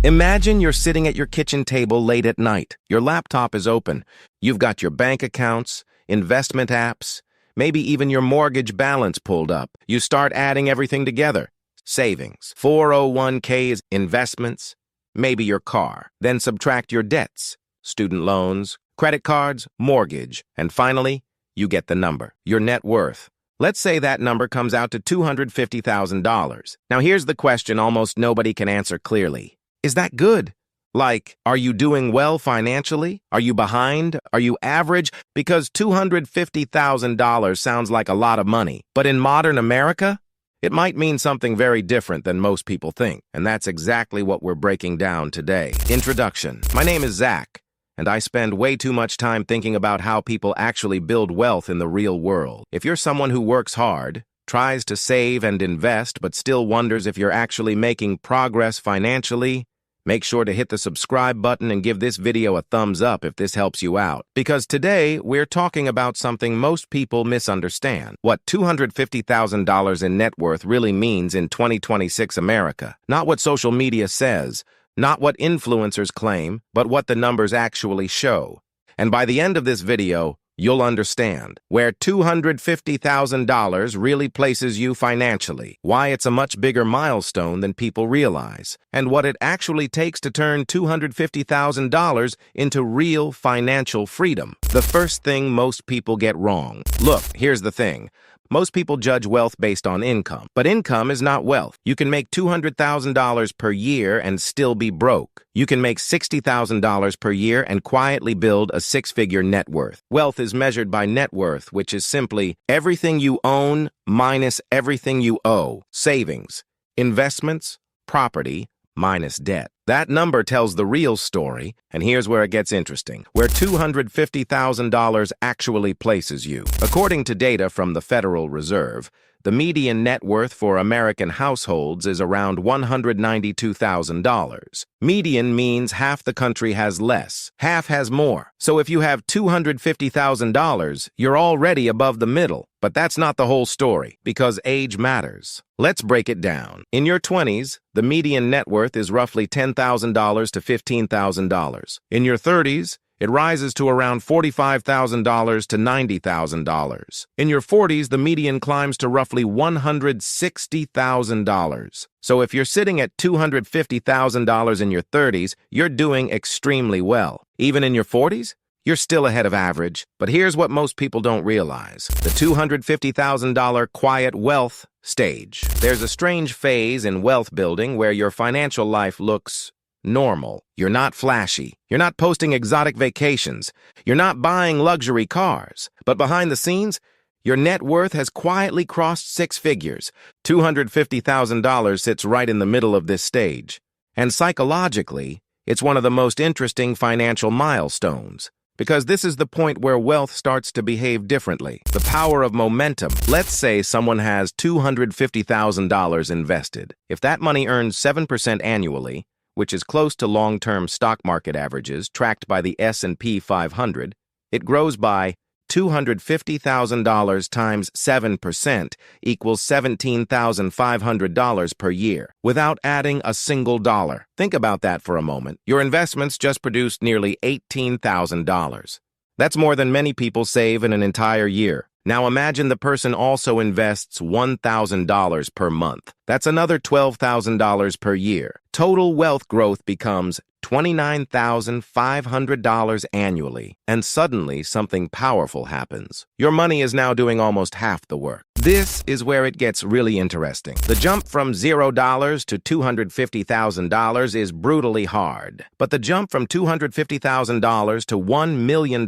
Imagine you're sitting at your kitchen table late at night. Your laptop is open. You've got your bank accounts, investment apps, maybe even your mortgage balance pulled up. You start adding everything together. Savings, 401ks, investments, maybe your car. Then subtract your debts, student loans, credit cards, mortgage, and finally, you get the number, your net worth. Let's say that number comes out to $250,000. Now here's the question almost nobody can answer clearly. Is that good? Like, are you doing well financially? Are you behind? Are you average? Because $250,000 sounds like a lot of money. But in modern America, it might mean something very different than most people think. And that's exactly what we're breaking down today. Introduction. My name is Zach, and I spend way too much time thinking about how people actually build wealth in the real world. If you're someone who works hard, tries to save and invest, but still wonders if you're actually making progress financially, make sure to hit the subscribe button and give this video a thumbs up if this helps you out. Because today, we're talking about something most people misunderstand. What $250,000 in net worth really means in 2026 America. Not what social media says, not what influencers claim, but what the numbers actually show. And by the end of this video, you'll understand where $250,000 really places you financially, why it's a much bigger milestone than people realize, and what it actually takes to turn $250,000 into real financial freedom. The first thing most people get wrong. Look, here's the thing. Most people judge wealth based on income, but income is not wealth. You can make $200,000 per year and still be broke. You can make $60,000 per year and quietly build a six-figure net worth. Wealth is measured by net worth, which is simply everything you own minus everything you owe. Savings, investments, property, minus debt. That number tells the real story, and here's where it gets interesting, where $250,000 actually places you. According to data from the Federal Reserve, the median net worth for American households is around $192,000. Median means half the country has less, half has more. So if you have $250,000, you're already above the middle. But that's not the whole story, because age matters. Let's break it down. In your 20s, the median net worth is roughly $10,000 to $15,000. In your 30s, it rises to around $45,000 to $90,000. In your 40s, the median climbs to roughly $160,000. So if you're sitting at $250,000 in your 30s, you're doing extremely well. Even in your 40s, you're still ahead of average. But here's what most people don't realize. The $250,000 quiet wealth stage. There's a strange phase in wealth building where your financial life looks normal. You're not flashy. You're not posting exotic vacations. You're not buying luxury cars. But behind the scenes, your net worth has quietly crossed six figures. $250,000 sits right in the middle of this stage. And psychologically, it's one of the most interesting financial milestones. Because this is the point where wealth starts to behave differently. The power of momentum. Let's say someone has $250,000 invested. If that money earns 7% annually, which is close to long-term stock market averages tracked by the S&P 500, it grows by $250,000 times 7% equals $17,500 per year, without adding a single dollar. Think about that for a moment. Your investments just produced nearly $18,000. That's more than many people save in an entire year. Now imagine the person also invests $1,000 per month. That's another $12,000 per year. Total wealth growth becomes $29,500 annually. And suddenly something powerful happens. Your money is now doing almost half the work. This is where it gets really interesting. The jump from $0 to $250,000 is brutally hard. But the jump from $250,000 to $1 million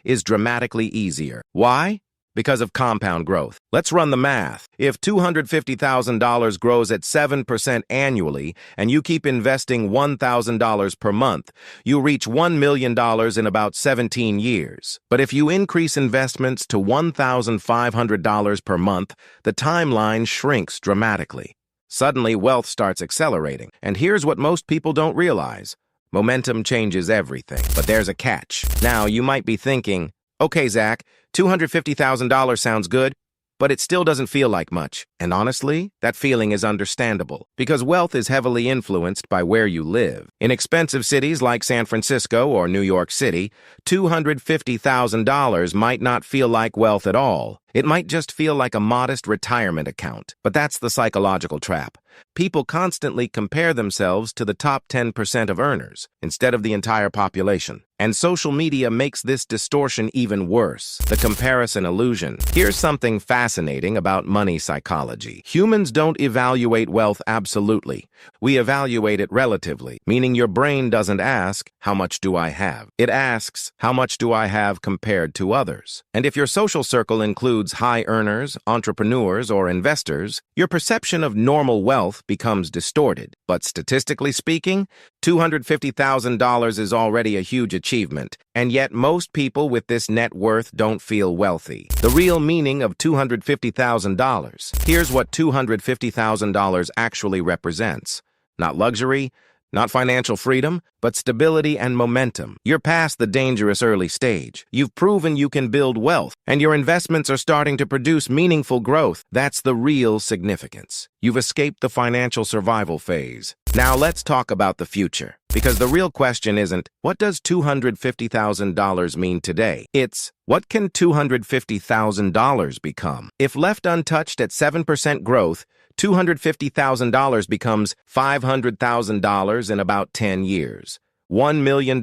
is dramatically easier. Why? Because of compound growth. Let's run the math. If $250,000 grows at 7% annually and you keep investing $1,000 per month, you reach $1 million in about 17 years. But if you increase investments to $1,500 per month, the timeline shrinks dramatically. Suddenly, wealth starts accelerating. And here's what most people don't realize. Momentum changes everything. But there's a catch. Now, you might be thinking, okay, Zach, $250,000 sounds good, but it still doesn't feel like much. And honestly, that feeling is understandable, because wealth is heavily influenced by where you live. In expensive cities like San Francisco or New York City, $250,000 might not feel like wealth at all. It might just feel like a modest retirement account. But that's the psychological trap. People constantly compare themselves to the top 10% of earners instead of the entire population. And social media makes this distortion even worse. The comparison illusion. Here's something fascinating about money psychology. Humans don't evaluate wealth absolutely. We evaluate it relatively, meaning your brain doesn't ask, how much do I have? It asks, how much do I have compared to others? And if your social circle includes high earners, entrepreneurs, or investors, your perception of normal wealth becomes distorted. But statistically speaking, $250,000 is already a huge achievement, and yet most people with this net worth don't feel wealthy. The real meaning of $250,000. Here's what $250,000 actually represents. Not luxury, not financial freedom, but stability and momentum. You're past the dangerous early stage. You've proven you can build wealth, and your investments are starting to produce meaningful growth. That's the real significance. You've escaped the financial survival phase. Now let's talk about the future. Because the real question isn't, what does $250,000 mean today? It's, what can $250,000 become? If left untouched at 7% growth, $250,000 becomes $500,000 in about 10 years. $1 million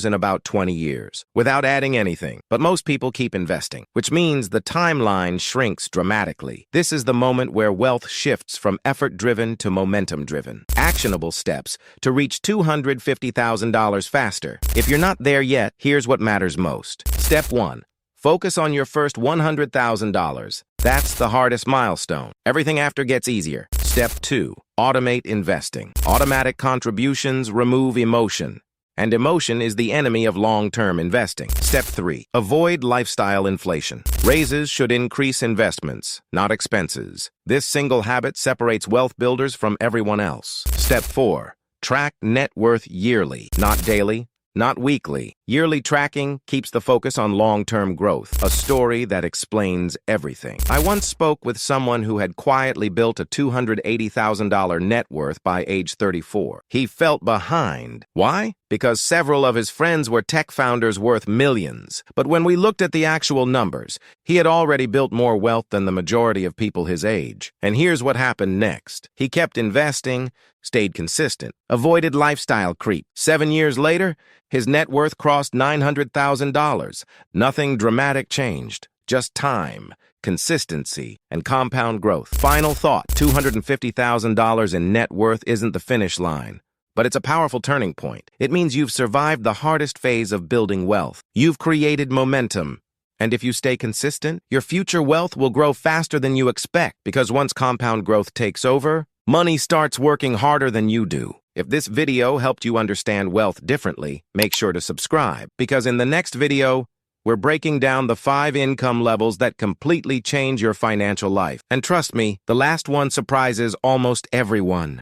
in about 20 years, without adding anything. But most people keep investing, which means the timeline shrinks dramatically. This is the moment where wealth shifts from effort-driven to momentum-driven. Actionable steps to reach $250,000 faster. If you're not there yet, here's what matters most. Step 1. Focus on your first $100,000. That's the hardest milestone. Everything after gets easier. Step 2. Automate investing. Automatic contributions remove emotion. And emotion is the enemy of long-term investing. Step 3. Avoid lifestyle inflation. Raises should increase investments, not expenses. This single habit separates wealth builders from everyone else. Step 4. Track net worth yearly, not daily, not weekly. Yearly tracking keeps the focus on long-term growth, a story that explains everything. I once spoke with someone who had quietly built a $280,000 net worth by age 34. He felt behind. Why? Because several of his friends were tech founders worth millions. But when we looked at the actual numbers, he had already built more wealth than the majority of people his age. And here's what happened next. He kept investing, stayed consistent, avoided lifestyle creep. 7 years later, his net worth crossed $900,000. Nothing dramatic changed, just time, consistency, and compound growth. Final thought, $250,000 in net worth isn't the finish line, but it's a powerful turning point. It means you've survived the hardest phase of building wealth. You've created momentum. And if you stay consistent, your future wealth will grow faster than you expect, because once compound growth takes over, money starts working harder than you do. If this video helped you understand wealth differently, make sure to subscribe, because in the next video, we're breaking down the 5 income levels that completely change your financial life. And trust me, the last one surprises almost everyone.